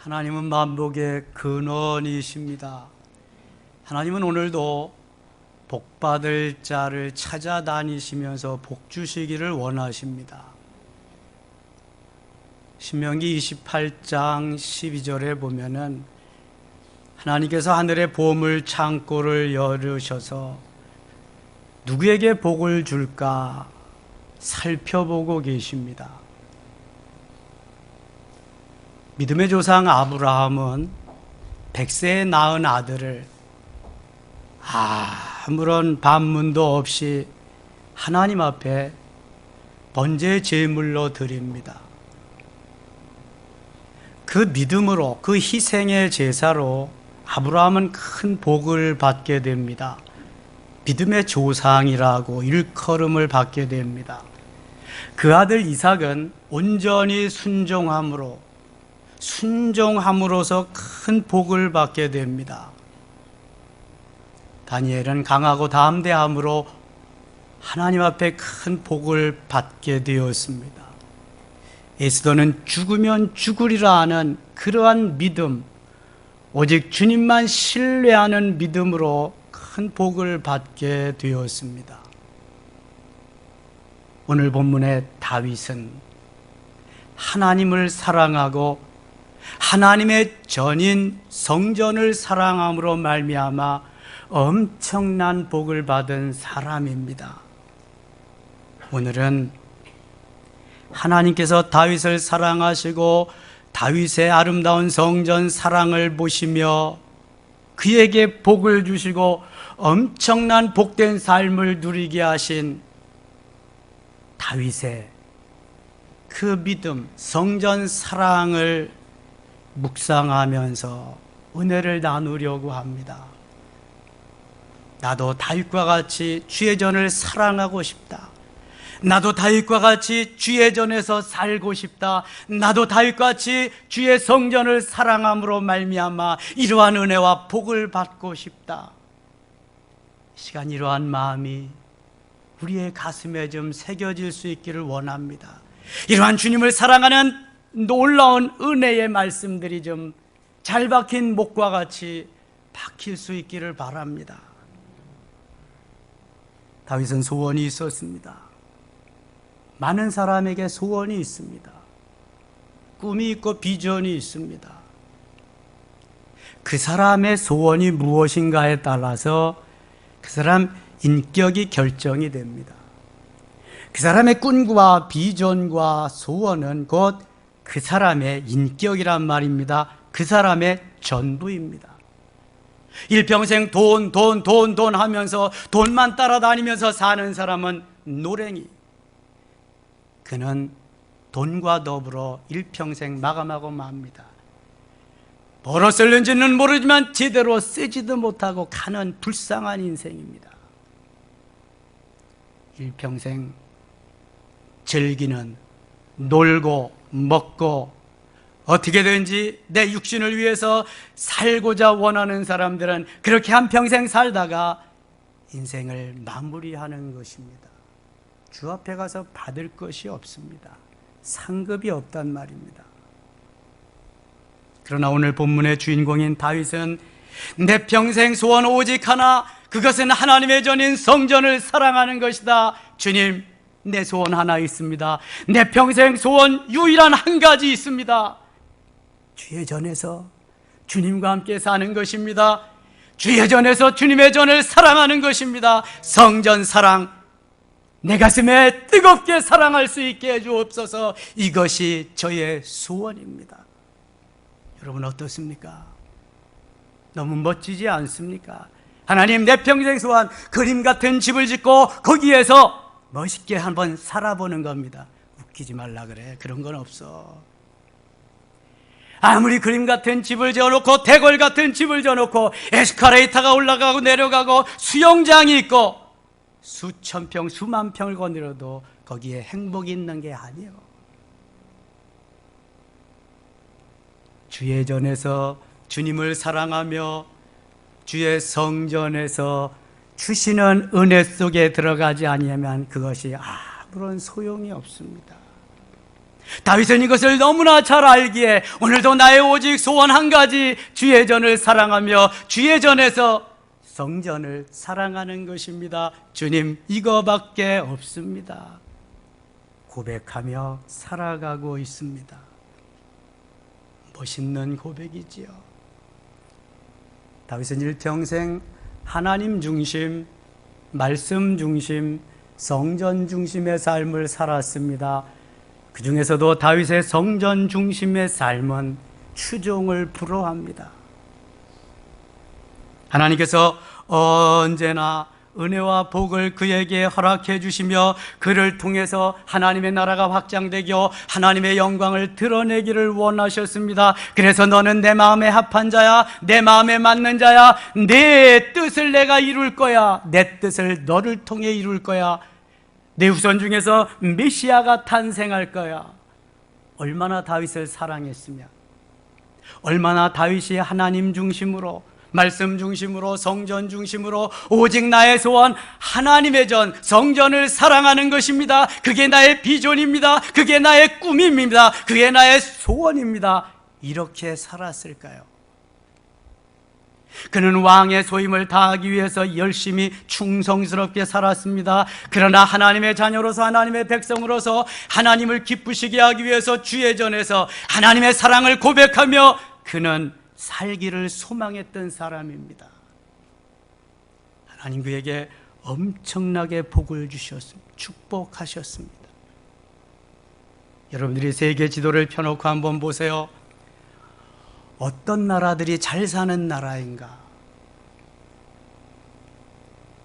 하나님은 만복의 근원이십니다. 하나님은 오늘도 복받을 자를 찾아다니시면서 복 주시기를 원하십니다. 신명기 28장 12절에 보면은 하나님께서 하늘의 보물 창고를 열으셔서 누구에게 복을 줄까 살펴보고 계십니다. 믿음의 조상 아브라함은 100세에 낳은 아들을 아무런 반문도 없이 하나님 앞에 번제 제물로 드립니다. 그 믿음으로, 그 희생의 제사로 아브라함은 큰 복을 받게 됩니다. 믿음의 조상이라고 일컬음을 받게 됩니다. 그 아들 이삭은 온전히 순종함으로써 큰 복을 받게 됩니다. 다니엘은 강하고 담대함으로 하나님 앞에 큰 복을 받게 되었습니다. 에스더는 죽으면 죽으리라 하는 그러한 믿음, 오직 주님만 신뢰하는 믿음으로 큰 복을 받게 되었습니다. 오늘 본문의 다윗은 하나님을 사랑하고 하나님의 전인 성전을 사랑함으로 말미암아 엄청난 복을 받은 사람입니다. 오늘은 하나님께서 다윗을 사랑하시고 다윗의 아름다운 성전 사랑을 보시며 그에게 복을 주시고 엄청난 복된 삶을 누리게 하신 다윗의 그 믿음, 성전 사랑을 묵상하면서 은혜를 나누려고 합니다. 나도 다윗과 같이 주의 전을 사랑하고 싶다. 나도 다윗과 같이 주의 전에서 살고 싶다. 나도 다윗과 같이 주의 성전을 사랑함으로 말미암아 이러한 은혜와 복을 받고 싶다. 이 시간 이러한 마음이 우리의 가슴에 좀 새겨질 수 있기를 원합니다. 이러한 주님을 사랑하는 놀라운 은혜의 말씀들이 좀 잘 박힌 목과 같이 박힐 수 있기를 바랍니다. 다윗은 소원이 있었습니다. 많은 사람에게 소원이 있습니다. 꿈이 있고 비전이 있습니다. 그 사람의 소원이 무엇인가에 따라서 그 사람 인격이 결정이 됩니다. 그 사람의 꿈과 비전과 소원은 곧 그 사람의 인격이란 말입니다. 그 사람의 전부입니다. 일평생 돈 하면서 돈만 따라다니면서 사는 사람은 노랭이. 그는 돈과 더불어 일평생 마감하고 맙니다. 벌어 쓸는지는 모르지만 제대로 쓰지도 못하고 가는 불쌍한 인생입니다. 일평생 즐기는, 놀고 먹고 어떻게든지 내 육신을 위해서 살고자 원하는 사람들은 그렇게 한평생 살다가 인생을 마무리하는 것입니다. 주 앞에 가서 받을 것이 없습니다. 상급이 없단 말입니다. 그러나 오늘 본문의 주인공인 다윗은 내 평생 소원 오직 하나, 그것은 하나님의 전인 성전을 사랑하는 것이다. 주님, 내 소원 하나 있습니다. 내 평생 소원 유일한 한 가지 있습니다. 주의 전에서 주님과 함께 사는 것입니다. 주의 전에서 주님의 전을 사랑하는 것입니다. 성전 사랑, 내 가슴에 뜨겁게 사랑할 수 있게 해주옵소서. 이것이 저의 소원입니다. 여러분 어떻습니까? 너무 멋지지 않습니까? 하나님, 내 평생 소원, 그림 같은 집을 짓고 거기에서 멋있게 한번 살아보는 겁니다. 웃기지 말라 그래. 그런 건 없어. 아무리 그림 같은 집을 지어놓고 대궐 같은 집을 지어놓고 에스컬레이터가 올라가고 내려가고 수영장이 있고 수천 평, 수만 평을 거느려도 거기에 행복이 있는 게 아니에요. 주의 전에서 주님을 사랑하며 주의 성전에서 주시는 은혜 속에 들어가지 아니하면 그것이 아무런 소용이 없습니다. 다윗은 이것을 너무나 잘 알기에 오늘도 나의 오직 소원 한 가지, 주의 전을 사랑하며 주의 전에서 성전을 사랑하는 것입니다. 주님, 이거밖에 없습니다. 고백하며 살아가고 있습니다. 멋있는 고백이지요. 다윗은 일평생 하나님 중심, 말씀 중심, 성전 중심의 삶을 살았습니다. 그 중에서도 다윗의 성전 중심의 삶은 추종을 불허합니다. 하나님께서 언제나 은혜와 복을 그에게 허락해 주시며 그를 통해서 하나님의 나라가 확장되고 하나님의 영광을 드러내기를 원하셨습니다. 그래서 너는 내 마음에 합한 자야, 내 마음에 맞는 자야, 내 뜻을 내가 이룰 거야, 내 뜻을 너를 통해 이룰 거야, 내 후손 중에서 메시아가 탄생할 거야. 얼마나 다윗을 사랑했으며, 얼마나 다윗이 하나님 중심으로, 말씀 중심으로, 성전 중심으로 오직 나의 소원, 하나님의 전, 성전을 사랑하는 것입니다. 그게 나의 비전입니다. 그게 나의 꿈입니다. 그게 나의 소원입니다. 이렇게 살았을까요? 그는 왕의 소임을 다하기 위해서 열심히 충성스럽게 살았습니다. 그러나 하나님의 자녀로서, 하나님의 백성으로서 하나님을 기쁘시게 하기 위해서 주의 전에서 하나님의 사랑을 고백하며 그는 살기를 소망했던 사람입니다. 하나님 그에게 엄청나게 복을 주셨습니다. 축복하셨습니다. 여러분들이 세계 지도를 펴놓고 한번 보세요. 어떤 나라들이 잘 사는 나라인가?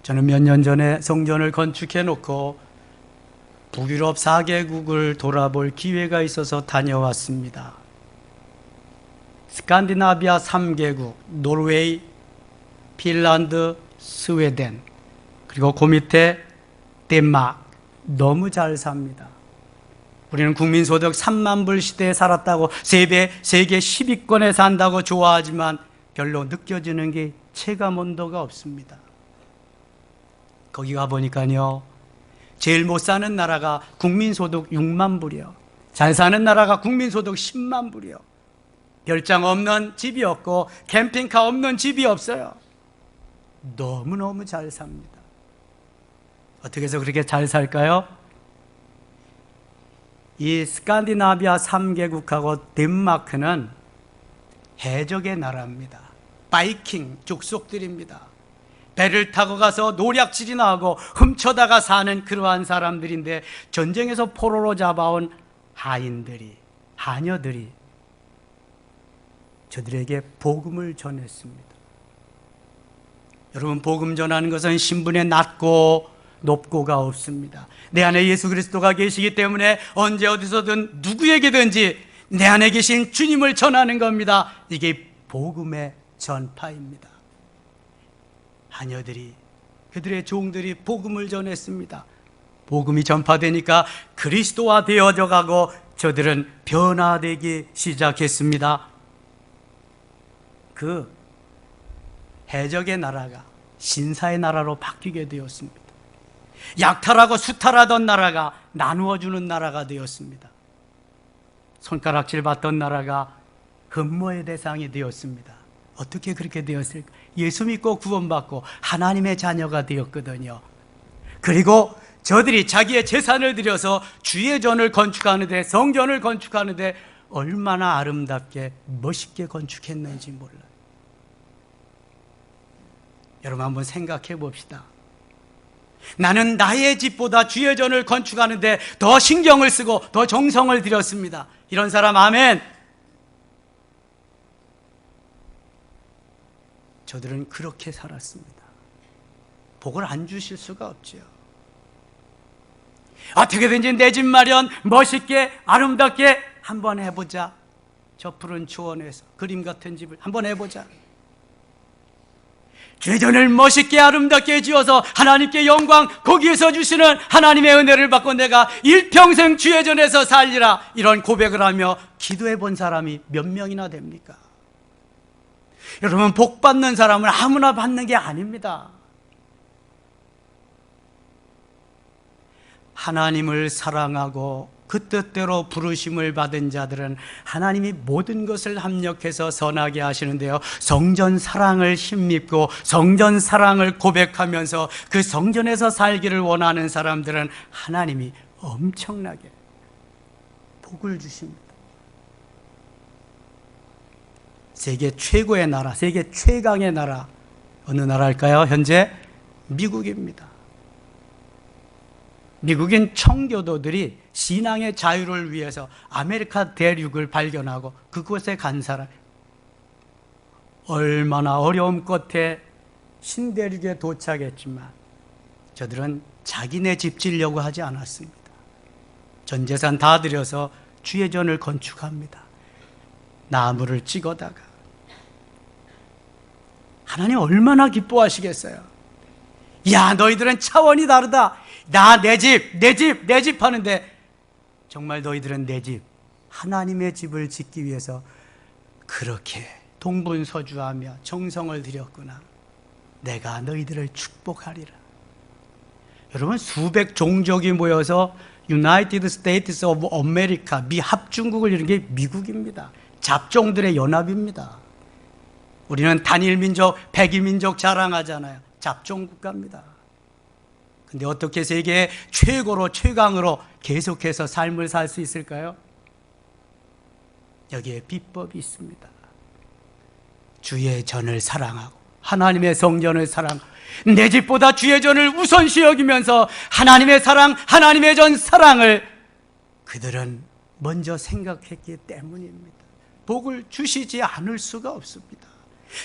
저는 몇 년 전에 성전을 건축해 놓고 북유럽 4개국을 돌아볼 기회가 있어서 다녀왔습니다. 스칸디나비아 3개국, 노르웨이, 핀란드, 스웨덴, 그리고 그 밑에 덴마크. 너무 잘 삽니다. 우리는 국민소득 3만 불 시대에 살았다고, 세계 10위권에 산다고 좋아하지만 별로 느껴지는 게 체감온도가 없습니다. 거기 가보니까요, 제일 못 사는 나라가 국민소득 6만 불이요, 잘 사는 나라가 국민소득 10만 불이요. 별장 없는 집이 없고 캠핑카 없는 집이 없어요. 너무너무 잘 삽니다. 어떻게 해서 그렇게 잘 살까요? 이 스칸디나비아 3개국하고 덴마크는 해적의 나라입니다. 바이킹 족속들입니다. 배를 타고 가서 노략질이나 하고 훔쳐다가 사는 그러한 사람들인데, 전쟁에서 포로로 잡아온 하인들이, 하녀들이 저들에게 복음을 전했습니다. 여러분, 복음 전하는 것은 신분에 낮고 높고가 없습니다. 내 안에 예수 그리스도가 계시기 때문에 언제 어디서든 누구에게든지 내 안에 계신 주님을 전하는 겁니다. 이게 복음의 전파입니다. 하녀들이, 그들의 종들이 복음을 전했습니다. 복음이 전파되니까 그리스도화 되어져 가고 저들은 변화되기 시작했습니다. 그 해적의 나라가 신사의 나라로 바뀌게 되었습니다. 약탈하고 수탈하던 나라가 나누어주는 나라가 되었습니다. 손가락질 받던 나라가 흠모의 대상이 되었습니다. 어떻게 그렇게 되었을까? 예수 믿고 구원받고 하나님의 자녀가 되었거든요. 그리고 저들이 자기의 재산을 들여서 주의 전을 건축하는데, 성전을 건축하는데 얼마나 아름답게 멋있게 건축했는지 몰라요. 여러분, 한번 생각해 봅시다. 나는 나의 집보다 주의 전을 건축하는데 더 신경을 쓰고 더 정성을 들였습니다. 이런 사람 아멘. 저들은 그렇게 살았습니다. 복을 안 주실 수가 없죠. 어떻게든지 내 집 마련 멋있게 아름답게 한번 해보자. 저 푸른 초원에서 그림 같은 집을 한번 해보자. 주의 전을 멋있게 아름답게 지어서 하나님께 영광, 거기에서 주시는 하나님의 은혜를 받고 내가 일평생 주의 전에서 살리라, 이런 고백을 하며 기도해 본 사람이 몇 명이나 됩니까? 여러분, 복 받는 사람은 아무나 받는 게 아닙니다. 하나님을 사랑하고 그 뜻대로 부르심을 받은 자들은 하나님이 모든 것을 합력해서 선하게 하시는데요, 성전 사랑을 힘입고 성전 사랑을 고백하면서 그 성전에서 살기를 원하는 사람들은 하나님이 엄청나게 복을 주십니다. 세계 최고의 나라, 세계 최강의 나라, 어느 나라일까요? 현재 미국입니다. 미국인 청교도들이 신앙의 자유를 위해서 아메리카 대륙을 발견하고 그곳에 간 사람, 얼마나 어려움 끝에 신대륙에 도착했지만 저들은 자기네 집 지려고 하지 않았습니다. 전 재산 다 들여서 주의 전을 건축합니다. 나무를 찍어다가. 하나님 얼마나 기뻐하시겠어요? 야, 너희들은 차원이 다르다. 나 내 집 하는데 정말 너희들은 내 집, 하나님의 집을 짓기 위해서 그렇게 동분서주하며 정성을 들였구나. 내가 너희들을 축복하리라. 여러분, 수백 종족이 모여서 유나이티드 스테이트스 오브 아메리카, 미 합중국을 이룬 게 미국입니다. 잡종들의 연합입니다. 우리는 단일민족, 백이민족 자랑하잖아요. 잡종국가입니다. 근데 어떻게 세계의 최고로 최강으로 계속해서 삶을 살 수 있을까요? 여기에 비법이 있습니다. 주의 전을 사랑하고 하나님의 성전을 사랑하고 내 집보다 주의 전을 우선시 여기면서 하나님의 사랑, 하나님의 전 사랑을 그들은 먼저 생각했기 때문입니다. 복을 주시지 않을 수가 없습니다.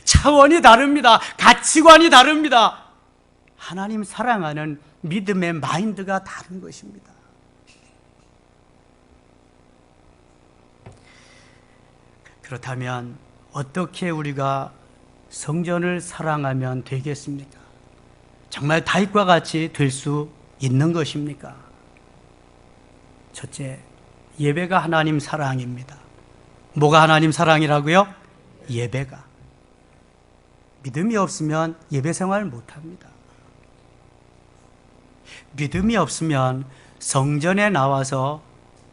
차원이 다릅니다. 가치관이 다릅니다. 하나님 사랑하는 믿음의 마인드가 다른 것입니다. 그렇다면 어떻게 우리가 성전을 사랑하면 되겠습니까? 정말 다윗과 같이 될 수 있는 것입니까? 첫째, 예배가 하나님 사랑입니다. 뭐가 하나님 사랑이라고요? 예배가. 믿음이 없으면 예배 생활 못합니다. 믿음이 없으면 성전에 나와서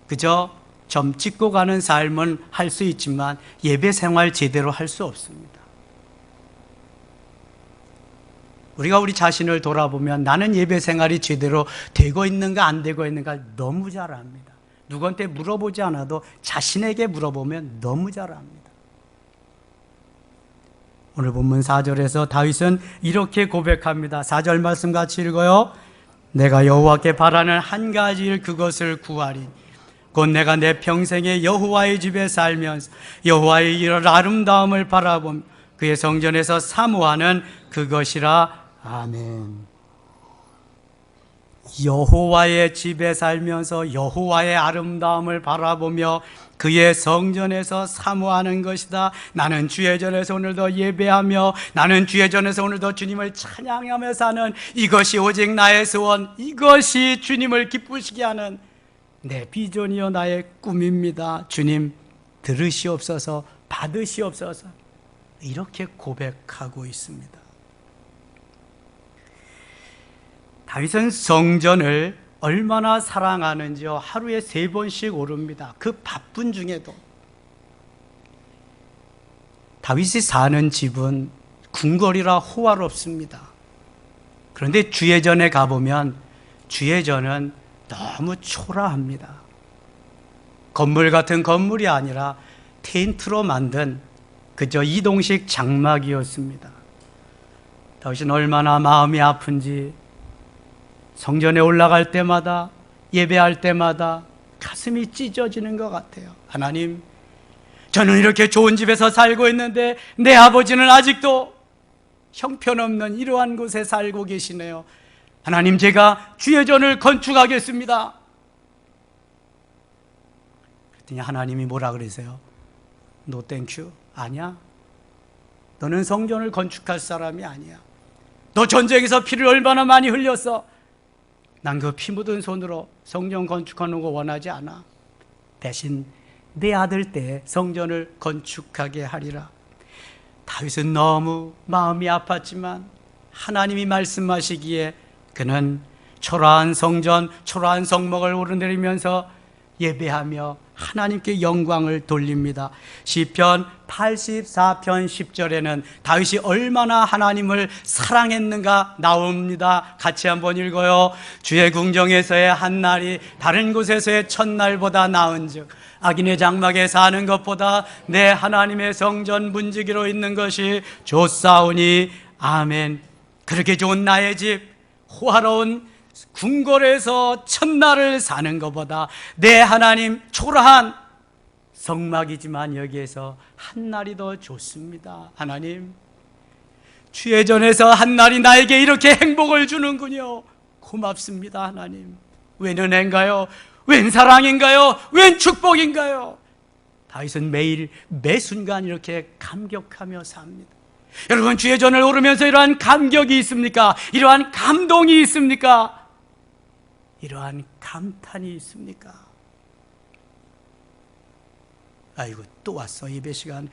그저 점 찍고 가는 삶은 할 수 있지만 예배 생활 제대로 할 수 없습니다. 우리가 우리 자신을 돌아보면 나는 예배 생활이 제대로 되고 있는가 안 되고 있는가 너무 잘 압니다. 누구한테 물어보지 않아도 자신에게 물어보면 너무 잘 압니다. 오늘 본문 4절에서 다윗은 이렇게 고백합니다. 4절 말씀 같이 읽어요. 내가 여호와께 바라는 한 가지 일, 그것을 구하리. 곧 내가 내 평생에 여호와의 집에 살면서 여호와의 이런 아름다움을 바라보며 그의 성전에서 사모하는 그것이라. 아멘. 여호와의 집에 살면서 여호와의 아름다움을 바라보며 그의 성전에서 사모하는 것이다. 나는 주의 전에서 오늘도 예배하며 나는 주의 전에서 오늘도 주님을 찬양하며 사는, 이것이 오직 나의 소원, 이것이 주님을 기쁘시게 하는 내 비전이요 나의 꿈입니다. 주님 들으시옵소서, 받으시옵소서. 이렇게 고백하고 있습니다. 다윗은 성전을 얼마나 사랑하는지요, 하루에 3번씩 오릅니다. 그 바쁜 중에도. 다윗이 사는 집은 궁궐이라 호화롭습니다. 그런데 주의 전에 가보면 주의 전은 너무 초라합니다. 건물 같은 건물이 아니라 텐트로 만든 그저 이동식 장막이었습니다. 다윗은 얼마나 마음이 아픈지 성전에 올라갈 때마다, 예배할 때마다 가슴이 찢어지는 것 같아요. 하나님, 저는 이렇게 좋은 집에서 살고 있는데 내 아버지는 아직도 형편없는 이러한 곳에 살고 계시네요. 하나님, 제가 주의 전을 건축하겠습니다. 그랬더니 하나님이 뭐라 그러세요? No thank you. 아니야. 너는 성전을 건축할 사람이 아니야. 너 전쟁에서 피를 얼마나 많이 흘렸어. 난 그 피 묻은 손으로 성전 건축하는 거 원하지 않아. 대신 내 아들 때 성전을 건축하게 하리라. 다윗은 너무 마음이 아팠지만 하나님이 말씀하시기에 그는 초라한 성전, 초라한 성막을 오르내리면서 예배하며 하나님께 영광을 돌립니다. 시편 84편 10절에는 다윗이 얼마나 하나님을 사랑했는가 나옵니다. 같이 한번 읽어요. 주의 궁정에서의 한 날이 다른 곳에서의 첫날보다 나은즉 악인의 장막에 사는 것보다 내 하나님의 성전 문지기로 있는 것이 좋사오니 아멘. 그렇게 좋은 나의 집, 호화로운 궁궐에서 첫날을 사는 것보다 내 하나님 초라한 성막이지만 여기에서 한 날이 더 좋습니다. 하나님, 주의 전에서 한 날이 나에게 이렇게 행복을 주는군요. 고맙습니다. 하나님. 웬 은혜인가요? 웬 사랑인가요? 웬 축복인가요? 다윗은 매일 매 순간 이렇게 감격하며 삽니다. 여러분, 주의 전을 오르면서 이러한 감격이 있습니까? 이러한 감동이 있습니까? 이러한 감탄이 있습니까? 아이고, 또 왔어 예배 시간.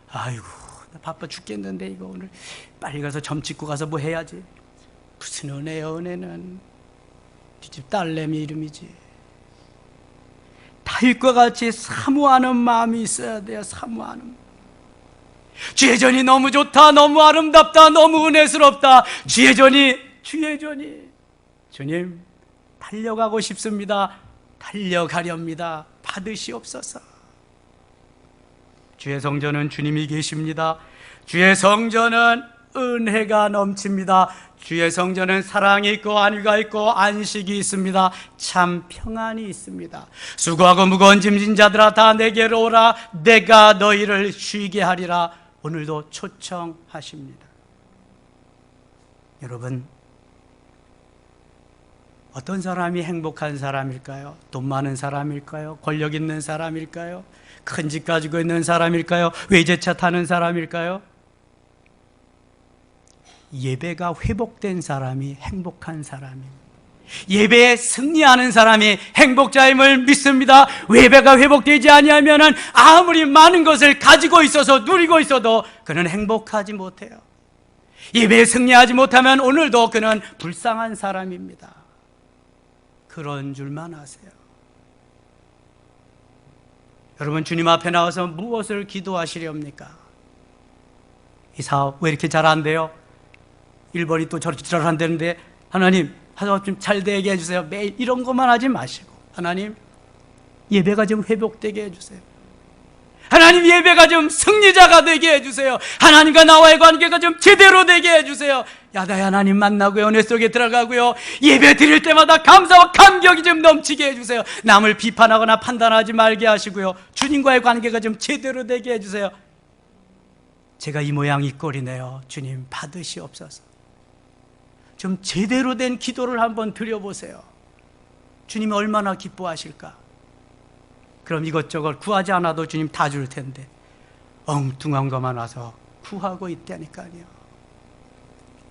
아이고, 나 바빠 죽겠는데 이거 오늘 빨리 가서 점 찍고 가서 뭐 해야지. 무슨 은혜야, 은혜는 네 집 딸내미 이름이지. 다윗과 같이 사모하는 마음이 있어야 돼요. 사모하는. 주의 전이 너무 좋다, 너무 아름답다, 너무 은혜스럽다. 주의 전이 주님, 달려가고 싶습니다. 달려가렵니다. 받으시옵소서. 주의 성전은 주님이 계십니다. 주의 성전은 은혜가 넘칩니다. 주의 성전은 사랑이 있고 안위가 있고 안식이 있습니다. 참 평안이 있습니다. 수고하고 무거운 짐진 자들아 다 내게로 오라. 내가 너희를 쉬게 하리라. 오늘도 초청하십니다. 여러분, 어떤 사람이 행복한 사람일까요? 돈 많은 사람일까요? 권력 있는 사람일까요? 큰 집 가지고 있는 사람일까요? 외제차 타는 사람일까요? 예배가 회복된 사람이 행복한 사람입니다. 예배에 승리하는 사람이 행복자임을 믿습니다. 예배가 회복되지 아니하면 아무리 많은 것을 가지고 있어서 누리고 있어도 그는 행복하지 못해요. 예배에 승리하지 못하면 오늘도 그는 불쌍한 사람입니다. 그런 줄만 아세요. 여러분, 주님 앞에 나와서 무엇을 기도하시렵니까? 이 사업 왜 이렇게 잘 안 돼요? 1번이 또 저렇게 안 되는데 하나님, 사업 좀 잘 되게 해주세요. 매일 이런 것만 하지 마시고 하나님, 예배가 좀 회복되게 해주세요. 하나님, 예배가 좀 승리자가 되게 해주세요. 하나님과 나와의 관계가 좀 제대로 되게 해주세요. 야다야 하나님 만나고요, 은혜 속에 들어가고요, 예배 드릴 때마다 감사와 감격이 좀 넘치게 해주세요. 남을 비판하거나 판단하지 말게 하시고요, 주님과의 관계가 좀 제대로 되게 해주세요. 제가 이 모양 이 꼴이네요. 주님 받으시옵소서. 좀 제대로 된 기도를 한번 드려보세요. 주님이 얼마나 기뻐하실까? 그럼 이것저것 구하지 않아도 주님 다 줄 텐데 엉뚱한 것만 와서 구하고 있다니까요.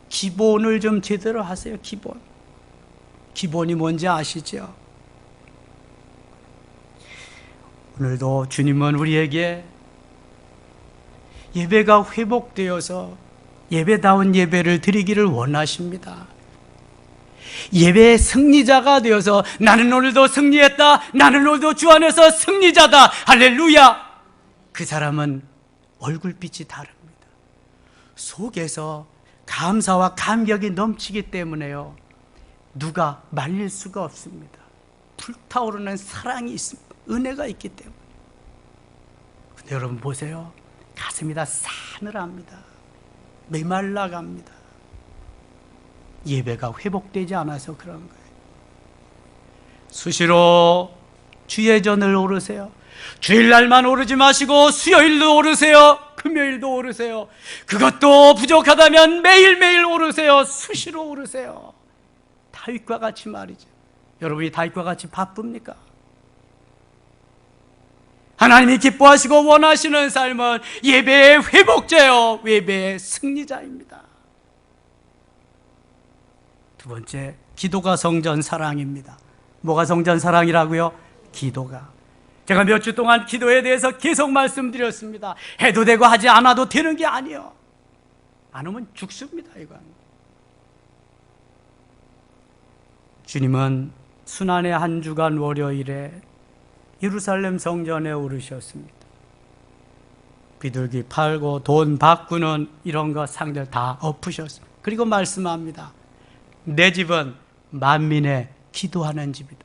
기본을 좀 제대로 하세요. 기본이 뭔지 아시죠? 오늘도 주님은 우리에게 예배가 회복되어서 예배다운 예배를 드리기를 원하십니다. 예배의 승리자가 되어서 나는 오늘도 승리했다, 나는 오늘도 주 안에서 승리자다, 할렐루야. 그 사람은 얼굴빛이 다릅니다. 속에서 감사와 감격이 넘치기 때문에요, 누가 말릴 수가 없습니다. 불타오르는 사랑이 있습니다. 은혜가 있기 때문에. 근데 여러분 보세요, 가슴이 다 싸늘합니다. 메말라 갑니다. 예배가 회복되지 않아서 그런 거예요. 수시로 주의 전을 오르세요. 주일날만 오르지 마시고 수요일도 오르세요. 금요일도 오르세요. 그것도 부족하다면 매일매일 오르세요. 수시로 오르세요. 다윗과 같이 말이죠. 여러분이 다윗과 같이 바쁩니까? 하나님이 기뻐하시고 원하시는 삶은 예배의 회복자요, 예배의 승리자입니다. 두 번째, 기도가 성전 사랑입니다. 뭐가 성전 사랑이라고요? 기도가. 제가 몇 주 동안 기도에 대해서 계속 말씀드렸습니다. 해도 되고 하지 않아도 되는 게 아니에요. 안 하면 죽습니다. 이건. 주님은 순환의 한 주간 월요일에 예루살렘 성전에 오르셨습니다. 비둘기 팔고 돈 바꾸는 이런 거 상들 다 엎으셨습니다. 그리고 말씀합니다. 내 집은 만민의 기도하는 집이다.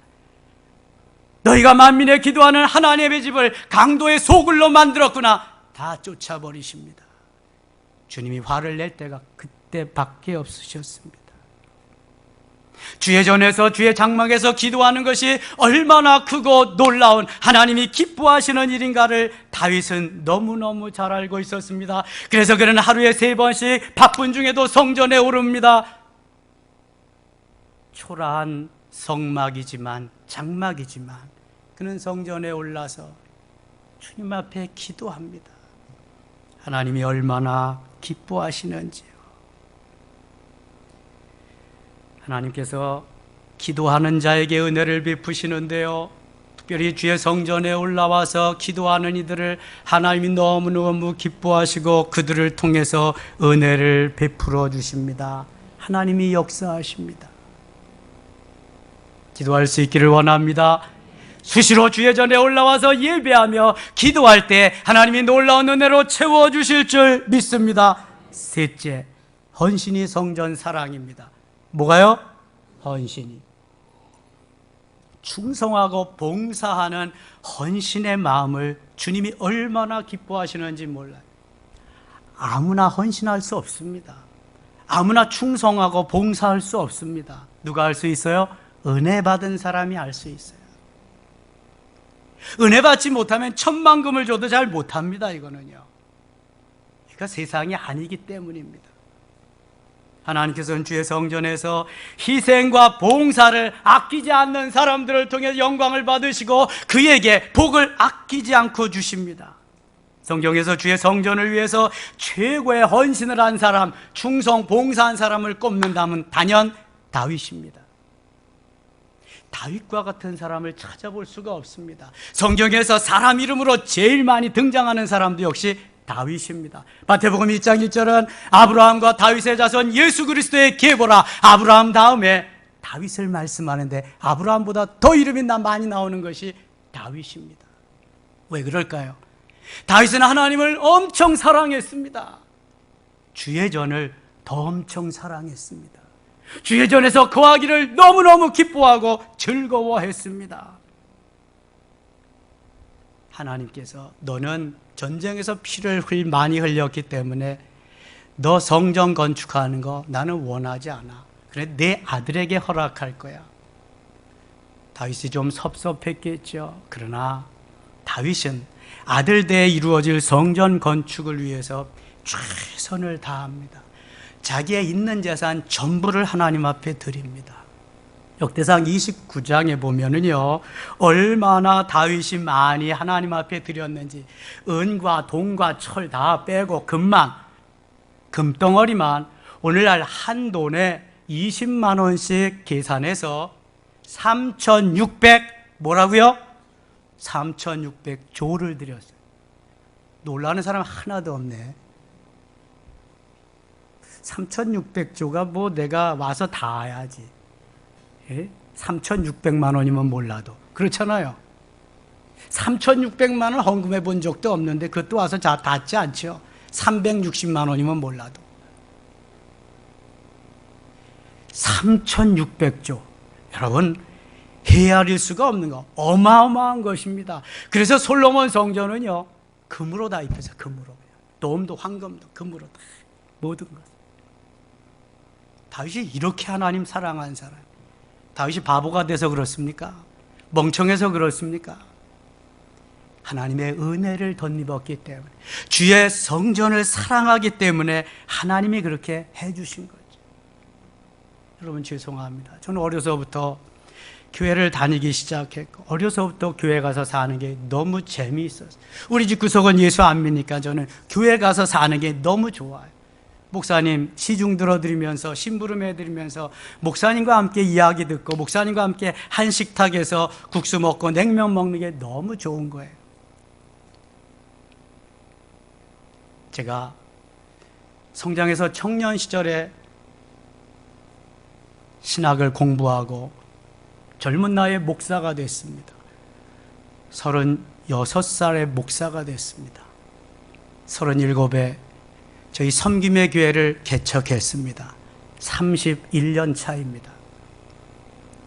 너희가 만민의 기도하는 하나님의 집을 강도의 소굴로 만들었구나. 다 쫓아버리십니다. 주님이 화를 낼 때가 그때밖에 없으셨습니다. 주의 전에서 주의 장막에서 기도하는 것이 얼마나 크고 놀라운 하나님이 기뻐하시는 일인가를 다윗은 너무너무 잘 알고 있었습니다. 그래서 그는 하루에 3번씩 바쁜 중에도 성전에 오릅니다. 초라한 성막이지만 장막이지만 그는 성전에 올라서 주님 앞에 기도합니다. 하나님이 얼마나 기뻐하시는지요. 하나님께서 기도하는 자에게 은혜를 베푸시는데요, 특별히 주의 성전에 올라와서 기도하는 이들을 하나님이 너무너무 기뻐하시고 그들을 통해서 은혜를 베풀어 주십니다. 하나님이 역사하십니다. 기도할 수 있기를 원합니다. 수시로 주의 전에 올라와서 예배하며 기도할 때 하나님이 놀라운 은혜로 채워주실 줄 믿습니다. 셋째, 헌신이 성전 사랑입니다. 뭐가요? 헌신이. 충성하고 봉사하는 헌신의 마음을 주님이 얼마나 기뻐하시는지 몰라요. 아무나 헌신할 수 없습니다. 아무나 충성하고 봉사할 수 없습니다. 누가 할 수 있어요? 은혜 받은 사람이 할 수 있어요. 은혜 받지 못하면 천만금을 줘도 잘 못합니다. 이거는요. 그러니까 세상이 아니기 때문입니다. 하나님께서는 주의 성전에서 희생과 봉사를 아끼지 않는 사람들을 통해 영광을 받으시고 그에게 복을 아끼지 않고 주십니다. 성경에서 주의 성전을 위해서 최고의 헌신을 한 사람, 충성 봉사한 사람을 꼽는다면 단연 다윗입니다. 다윗과 같은 사람을 찾아볼 수가 없습니다. 성경에서 사람 이름으로 제일 많이 등장하는 사람도 역시 다윗입니다. 마태복음 1장 1절은 아브라함과 다윗의 자손 예수 그리스도의 계보라. 아브라함 다음에 다윗을 말씀하는데 아브라함보다 더 이름이 많이 나오는 것이 다윗입니다. 왜 그럴까요? 다윗은 하나님을 엄청 사랑했습니다. 주의 전을 더 엄청 사랑했습니다. 주의 전에서 거하기를 너무너무 기뻐하고 즐거워했습니다. 하나님께서 너는 전쟁에서 피를 많이 흘렸기 때문에 너 성전 건축하는 거 나는 원하지 않아. 그래 내 아들에게 허락할 거야. 다윗이 좀 섭섭했겠죠. 그러나 다윗은 아들 대에 이루어질 성전 건축을 위해서 최선을 다합니다. 자기의 있는 재산 전부를 하나님 앞에 드립니다. 역대상 29장에 보면은요, 얼마나 다윗이 많이 하나님 앞에 드렸는지, 은과 동과 철 다 빼고 금만, 금덩어리만 오늘날 한 돈에 20만 원씩 계산해서 3,600 뭐라고요? 3,600조를 드렸어요. 놀라는 사람 하나도 없네. 3,600조가 뭐 내가 와서 다 해야지. 3,600만 원이면 몰라도 그렇잖아요. 3,600만 원 헌금해 본 적도 없는데 그것도 와서 다 닿지 않죠. 360만 원이면 몰라도 3,600조 여러분 헤아릴 수가 없는 거 어마어마한 것입니다. 그래서 솔로몬 성전은요 금으로 다 입혀서 금으로 돔도 황금도 금으로 다 모든 것. 다윗이 이렇게 하나님 사랑한 사람. 다윗이 바보가 돼서 그렇습니까? 멍청해서 그렇습니까? 하나님의 은혜를 덧입었기 때문에 주의 성전을 사랑하기 때문에 하나님이 그렇게 해주신 거죠. 여러분 죄송합니다. 저는 어려서부터 교회를 다니기 시작했고 어려서부터 교회 가서 사는 게 너무 재미있었어요. 우리 집 구석은 예수 안 믿으니까 저는 교회 가서 사는 게 너무 좋아요. 목사님 시중 들어드리면서 심부름 해드리면서 목사님과 함께 이야기 듣고 목사님과 함께 한 식탁에서 국수 먹고 냉면 먹는 게 너무 좋은 거예요. 제가 성장에서 청년 시절에 신학을 공부하고 젊은 나이에 목사가 됐습니다. 36살의 목사가 됐습니다. 37에 저희 섬김의 교회를 개척했습니다. 31년 차입니다.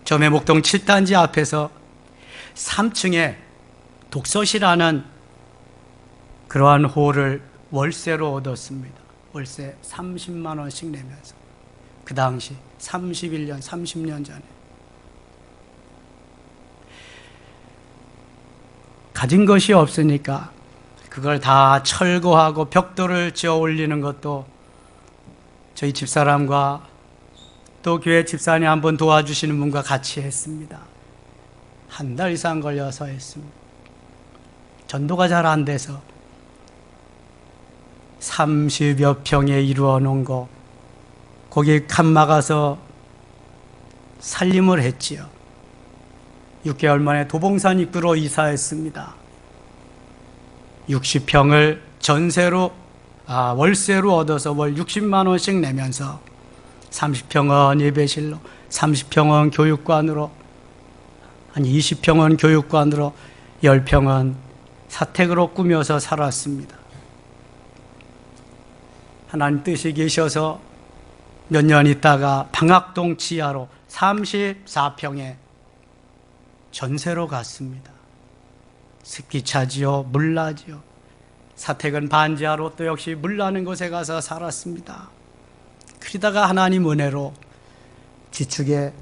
점해목동 7단지 앞에서 3층에 독서실하는 그러한 홀을 월세로 얻었습니다. 월세 30만 원씩 내면서. 그 당시 31년, 30년 전에. 가진 것이 없으니까 그걸 다 철거하고 벽돌을 지어 올리는 것도 저희 집사람과 또 교회 집사님 한번 도와주시는 분과 같이 했습니다. 한 달 이상 걸려서 했습니다. 전도가 잘 안 돼서 30여 평에 이루어 놓은 거 거기 칸막아서 살림을 했지요. 6개월 만에 도봉산 입구로 이사했습니다. 60평을 월세로 얻어서 월 60만 원씩 내면서 30평은 예배실로, 30평은 교육관으로, 한 20평은 교육관으로, 10평은 사택으로 꾸며서 살았습니다. 하나님 뜻이 계셔서 몇 년 있다가 방학동 지하로 34평에 전세로 갔습니다. 습기차지요, 물나지요. 사택은 반지하로 또 역시 물나는 곳에 가서 살았습니다. 그러다가 하나님 은혜로 지축에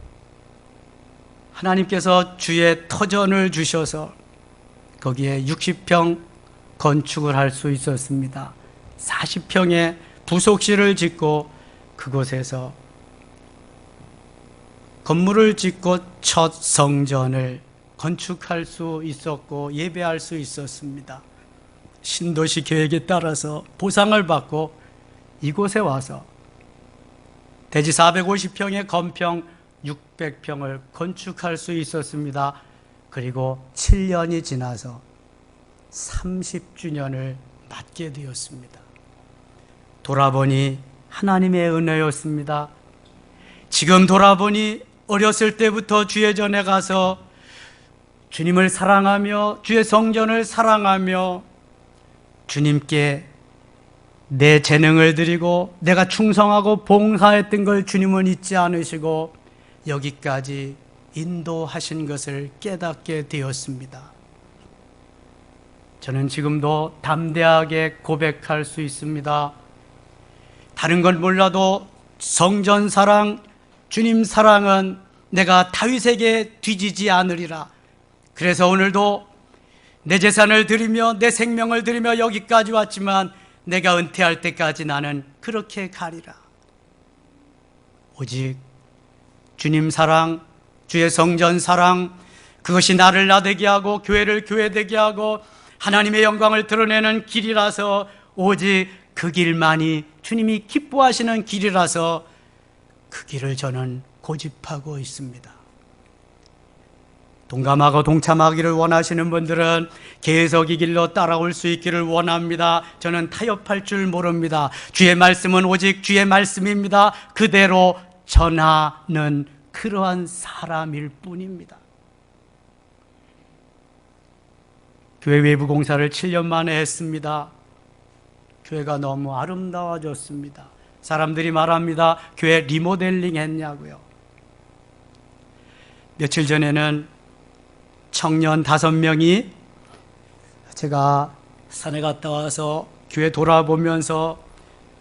하나님께서 주의 터전을 주셔서 거기에 60평 건축을 할 수 있었습니다. 40평의 부속실을 짓고 그곳에서 건물을 짓고 첫 성전을 건축할 수 있었고 예배할 수 있었습니다. 신도시 계획에 따라서 보상을 받고 이곳에 와서 대지 450평의 건평 600평을 건축할 수 있었습니다. 그리고 7년이 지나서 30주년을 맞게 되었습니다. 돌아보니 하나님의 은혜였습니다. 지금 돌아보니 어렸을 때부터 주의 전에 가서 주님을 사랑하며 주의 성전을 사랑하며 주님께 내 재능을 드리고 내가 충성하고 봉사했던 걸 주님은 잊지 않으시고 여기까지 인도하신 것을 깨닫게 되었습니다. 저는 지금도 담대하게 고백할 수 있습니다. 다른 건 몰라도 성전 사랑, 주님 사랑은 내가 다윗에게 뒤지지 않으리라. 그래서 오늘도 내 재산을 드리며 내 생명을 드리며 여기까지 왔지만 내가 은퇴할 때까지 나는 그렇게 가리라. 오직 주님 사랑, 주의 성전 사랑, 그것이 나를 나되게 하고 교회를 교회되게 하고 하나님의 영광을 드러내는 길이라서 오직 그 길만이 주님이 기뻐하시는 길이라서 그 길을 저는 고집하고 있습니다. 동감하고 동참하기를 원하시는 분들은 계속 이 길로 따라올 수 있기를 원합니다. 저는 타협할 줄 모릅니다. 주의 말씀은 오직 주의 말씀입니다. 그대로 전하는 그러한 사람일 뿐입니다. 교회 외부 공사를 7년 만에 했습니다. 교회가 너무 아름다워졌습니다. 사람들이 말합니다. 교회 리모델링 했냐고요. 며칠 전에는 청년 5명이 제가 산에 갔다 와서 교회 돌아보면서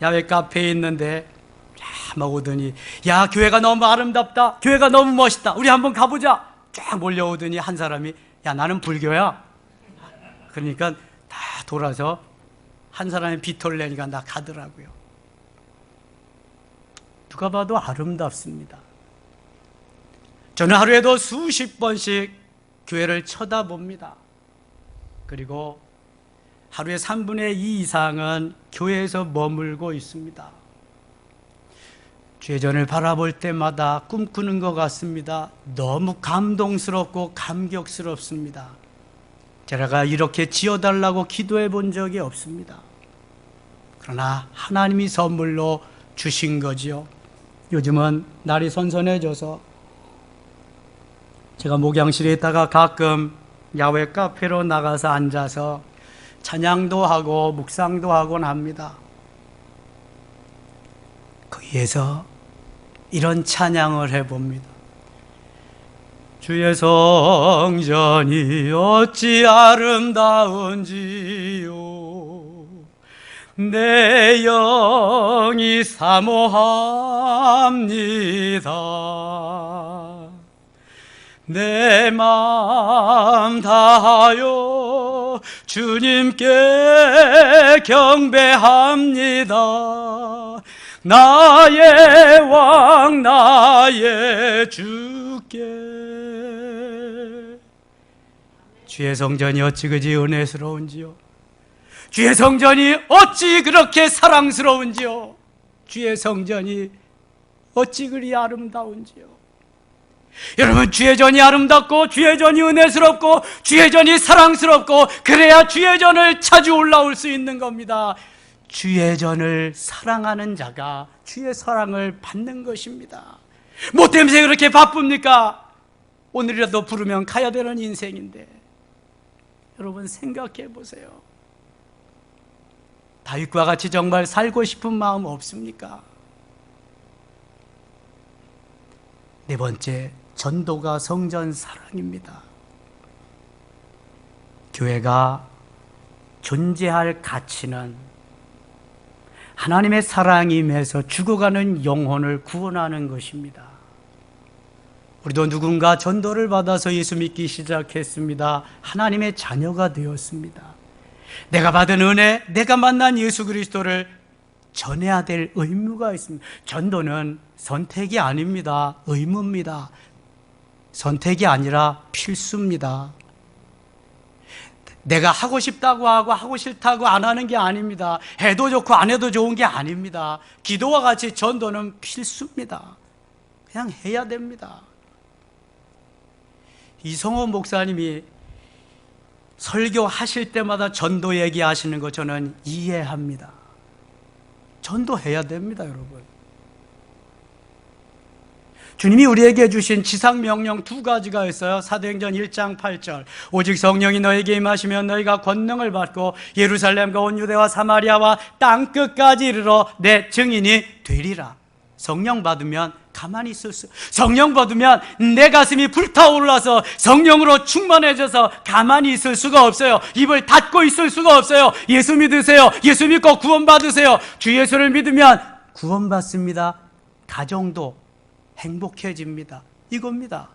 야외 카페에 있는데 막 오더니 야 교회가 너무 아름답다, 교회가 너무 멋있다, 우리 한번 가보자 쫙 몰려오더니 한 사람이 야 나는 불교야. 그러니까 다 돌아서 한 사람이 비톨래니까 나 가더라고요. 누가 봐도 아름답습니다. 저는 하루에도 수십 번씩 교회를 쳐다봅니다. 그리고 하루에 3분의 2 이상은 교회에서 머물고 있습니다. 주의 전을 바라볼 때마다 꿈꾸는 것 같습니다. 너무 감동스럽고 감격스럽습니다. 제가 이렇게 지어달라고 기도해 본 적이 없습니다. 그러나 하나님이 선물로 주신 거지요. 요즘은 날이 선선해져서 제가 목양실에 있다가 가끔 야외 카페로 나가서 앉아서 찬양도 하고 묵상도 하곤 합니다. 거기에서 이런 찬양을 해봅니다. 주의 성전이 어찌 아름다운지요, 내 영이 사모합니다. 내 마음 다하여 주님께 경배합니다. 나의 왕 나의 주께. 주의 성전이 어찌 그지 은혜스러운지요, 주의 성전이 어찌 그렇게 사랑스러운지요, 주의 성전이 어찌 그리 아름다운지요. 여러분, 주의 전이 아름답고 주의 전이 은혜스럽고 주의 전이 사랑스럽고, 그래야 주의 전을 찾아 올라올 수 있는 겁니다. 주의 전을 사랑하는 자가 주의 사랑을 받는 것입니다. 뭐 때문에 그렇게 바쁩니까? 오늘이라도 부르면 가야 되는 인생인데, 여러분 생각해 보세요. 다윗과 같이 정말 살고 싶은 마음 없습니까? 네 번째, 전도가 성전 사랑입니다. 교회가 존재할 가치는 하나님의 사랑이 임해서 죽어가는 영혼을 구원하는 것입니다. 우리도 누군가 전도를 받아서 예수 믿기 시작했습니다. 하나님의 자녀가 되었습니다. 내가 받은 은혜, 내가 만난 예수 그리스도를 전해야 될 의무가 있습니다. 전도는 선택이 아닙니다. 의무입니다. 선택이 아니라 필수입니다. 내가 하고 싶다고 하고 하고 싫다고 안 하는 게 아닙니다. 해도 좋고 안 해도 좋은 게 아닙니다. 기도와 같이 전도는 필수입니다. 그냥 해야 됩니다. 이성호 목사님이 설교하실 때마다 전도 얘기하시는 거 저는 이해합니다. 전도해야 됩니다, 여러분. 주님이 우리에게 주신 지상명령 두 가지가 있어요. 사도행전 1장 8절, 오직 성령이 너에게 임하시면 너희가 권능을 받고 예루살렘과 온 유대와 사마리아와 땅끝까지 이르러 내 증인이 되리라. 성령 받으면 가만히 있을 수, 성령 받으면 내 가슴이 불타올라서 성령으로 충만해져서 가만히 있을 수가 없어요. 입을 닫고 있을 수가 없어요. 예수 믿으세요. 예수 믿고 구원받으세요. 주 예수를 믿으면 구원받습니다. 가정도 행복해집니다. 이겁니다.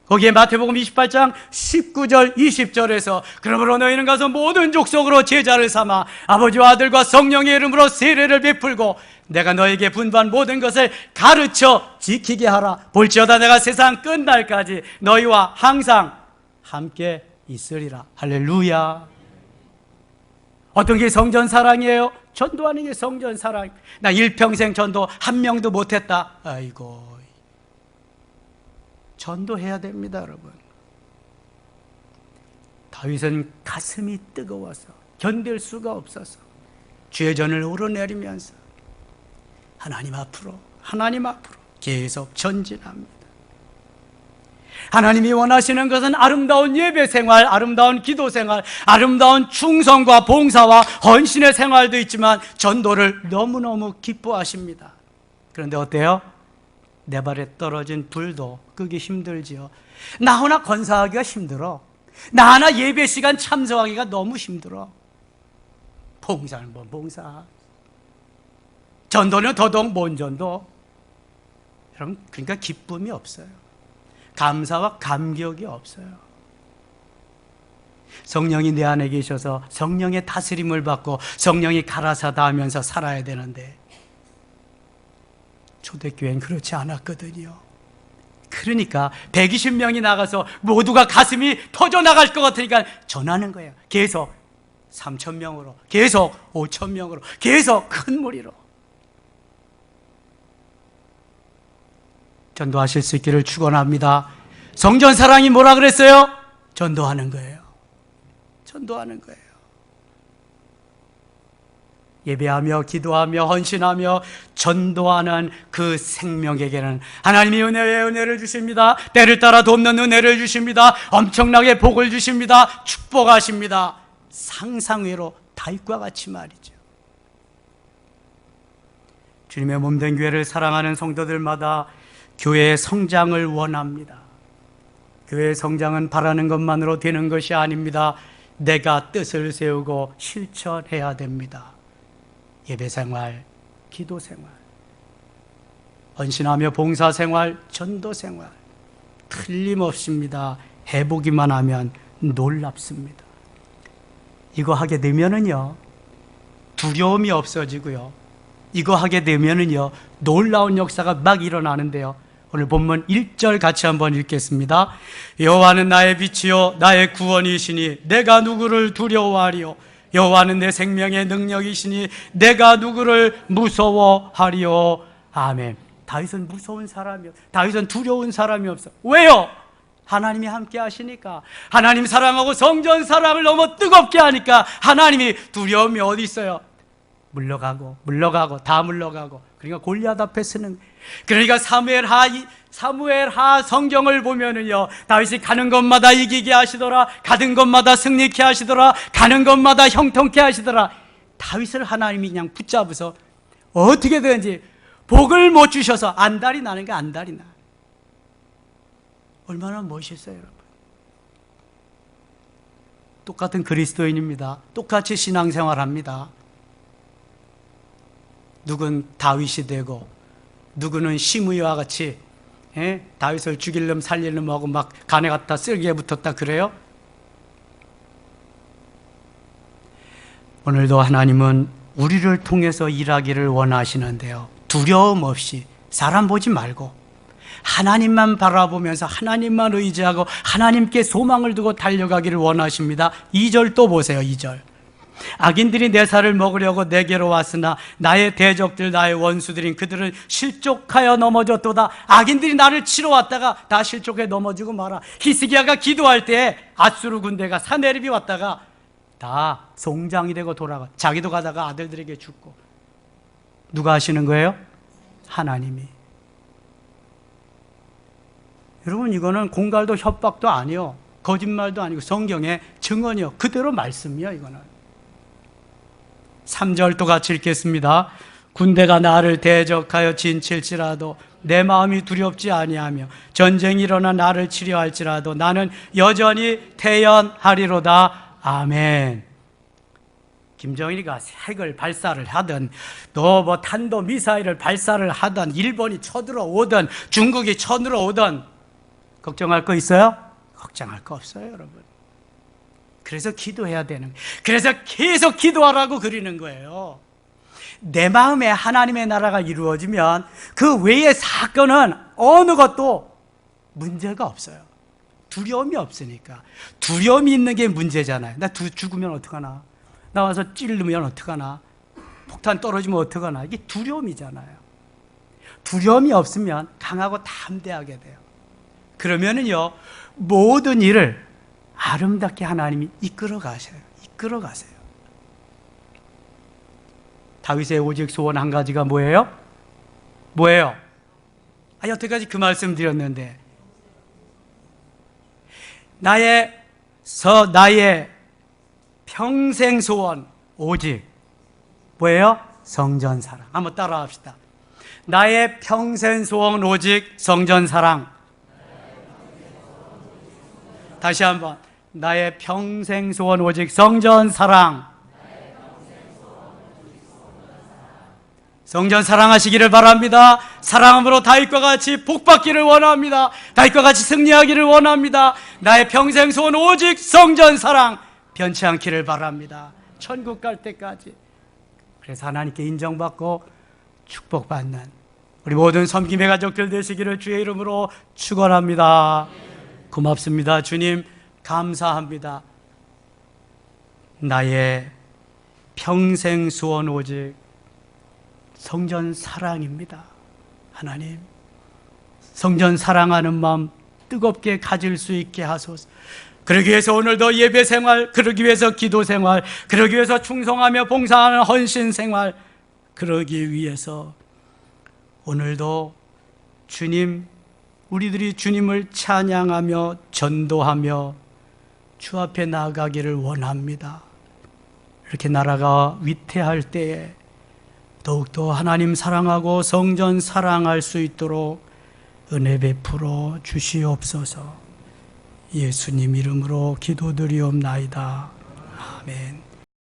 거기에 마태복음 28장 19절 20절에서 그러므로 너희는 가서 모든 족속으로 제자를 삼아 아버지와 아들과 성령의 이름으로 세례를 베풀고 내가 너에게 분부한 모든 것을 가르쳐 지키게 하라. 볼지어다 내가 세상 끝날까지 너희와 항상 함께 있으리라. 할렐루야. 어떤 게 성전 사랑이에요? 전도하는 게 성전 사랑. 나 일평생 전도 한 명도 못했다. 아이고, 전도해야 됩니다, 여러분. 다윗은 가슴이 뜨거워서 견딜 수가 없어서 주의 전을 오르내리면서 하나님 앞으로 계속 전진합니다. 하나님이 원하시는 것은 아름다운 예배 생활, 아름다운 기도 생활, 아름다운 충성과 봉사와 헌신의 생활도 있지만 전도를 너무너무 기뻐하십니다. 그런데 어때요? 내 발에 떨어진 불도 끄기 힘들지요. 나 하나 건사하기가 힘들어. 나 하나 예배 시간 참석하기가 너무 힘들어. 봉사는 뭐 봉사, 전도는 더더욱 뭔 전도. 여러분, 그러니까 기쁨이 없어요. 감사와 감격이 없어요. 성령이 내 안에 계셔서 성령의 다스림을 받고 성령이 가라사다 하면서 살아야 되는데 초대교회는 그렇지 않았거든요. 그러니까 120명이 나가서 모두가 가슴이 터져나갈 것 같으니까 전하는 거예요. 계속 3,000명으로, 계속 5,000명으로, 계속 큰 무리로 전도하실 수 있기를 축원합니다. 성전 사랑이 뭐라 그랬어요? 전도하는 거예요. 전도하는 거예요. 예배하며 기도하며 헌신하며 전도하는 그 생명에게는 하나님이 은혜의 은혜를 주십니다. 때를 따라 돕는 은혜를 주십니다. 엄청나게 복을 주십니다. 축복하십니다. 상상외로 다윗과 같이 말이죠. 주님의 몸된 교회를 사랑하는 성도들마다 교회의 성장을 원합니다. 교회의 성장은 바라는 것만으로 되는 것이 아닙니다. 내가 뜻을 세우고 실천해야 됩니다. 예배생활, 기도생활, 헌신하며 봉사생활, 전도생활 틀림없습니다. 해보기만 하면 놀랍습니다. 이거 하게 되면은요 두려움이 없어지고요, 이거 하게 되면은요 놀라운 역사가 막 일어나는데요. 오늘 본문 1절 같이 한번 읽겠습니다. 여호와는 나의 빛이요 나의 구원이시니 내가 누구를 두려워하리요. 여호와는 내 생명의 능력이시니 내가 누구를 무서워하리요. 아멘. 다윗은 무서운 사람이 없어. 다윗은 두려운 사람이 없어. 왜요? 하나님이 함께 하시니까. 하나님 사랑하고 성전 사랑을 너무 뜨겁게 하니까 하나님이 두려움이 어디 있어요? 물러가고 다 물러가고. 그러니까 골리앗 앞에 서는. 그러니까 사무엘하 성경을 보면은요 다윗이 가는 곳마다 이기게 하시더라, 가는 곳마다 승리케 하시더라, 가는 곳마다 형통케 하시더라. 다윗을 하나님이 그냥 붙잡아서 어떻게든지 복을 못 주셔서 안달이 나는 게 안달이 나. 얼마나 멋있어요 여러분. 똑같은 그리스도인입니다. 똑같이 신앙생활합니다. 누군 다윗이 되고 누구는 시므이와 같이 다윗을 죽일 놈 살릴 놈하고 막 간에 갖다 쓸개에 붙었다 그래요? 오늘도 하나님은 우리를 통해서 일하기를 원하시는데요, 두려움 없이 사람 보지 말고 하나님만 바라보면서 하나님만 의지하고 하나님께 소망을 두고 달려가기를 원하십니다. 2절 또 보세요. 2절. 악인들이 내 살을 먹으려고 내게로 왔으나 나의 대적들 나의 원수들인 그들은 실족하여 넘어졌도다. 악인들이 나를 치러 왔다가 다 실족해 넘어지고 말아. 히스기야가 기도할 때 아수르 군대가 사네립이 왔다가 다 송장이 되고 돌아가. 자기도 가다가 아들들에게 죽고. 누가 하시는 거예요? 하나님이. 여러분 이거는 공갈도 협박도 아니요, 거짓말도 아니고 성경의 증언이요, 그대로 말씀이요. 이거는 3절 또 같이 읽겠습니다. 군대가 나를 대적하여 진칠지라도 내 마음이 두렵지 아니하며 전쟁이 일어나 나를 치려 할지라도 나는 여전히 태연하리로다. 아멘. 김정일이가 핵을 발사를 하든 또 뭐 탄도 미사일을 발사를 하든 일본이 쳐들어오든 중국이 쳐들어오든 걱정할 거 있어요? 걱정할 거 없어요 여러분. 그래서 기도해야 되는, 그래서 계속 기도하라고 그리는 거예요. 내 마음에 하나님의 나라가 이루어지면 그 외의 사건은 어느 것도 문제가 없어요. 두려움이 없으니까. 두려움이 있는 게 문제잖아요. 나 죽으면 어떡하나, 나와서 찔르면 어떡하나, 폭탄 떨어지면 어떡하나. 이게 두려움이잖아요. 두려움이 없으면 강하고 담대하게 돼요. 그러면은요 모든 일을 아름답게 하나님이 이끌어 가세요. 다윗의 오직 소원 한 가지가 뭐예요? 여태까지 그 말씀 드렸는데, 나의 평생 소원 오직 뭐예요? 성전 사랑. 한번 따라 합시다. 나의 평생 소원 오직 성전 사랑. 다시 한번. 나의 평생 소원 오직 성전 사랑. 성전 사랑하시기를 바랍니다. 사랑함으로 다윗과 같이 복받기를 원합니다. 다윗과 같이 승리하기를 원합니다. 나의 평생 소원 오직 성전 사랑. 변치 않기를 바랍니다. 천국 갈 때까지. 그래서 하나님께 인정받고 축복받는 우리 모든 섬김의 가족들 되시기를 주의 이름으로 축원합니다. 고맙습니다. 주님 감사합니다. 나의 평생 소원 오직 성전 사랑입니다. 하나님, 성전 사랑하는 마음 뜨겁게 가질 수 있게 하소서. 그러기 위해서 오늘도 예배 생활, 그러기 위해서 기도 생활, 그러기 위해서 충성하며 봉사하는 헌신 생활, 그러기 위해서 오늘도 주님, 우리들이 주님을 찬양하며 전도하며 주 앞에 나아가기를 원합니다. 이렇게 나라가 위태할 때에 더욱더 하나님 사랑하고 성전 사랑할 수 있도록 은혜 베풀어 주시옵소서. 예수님 이름으로 기도드리옵나이다. 아멘.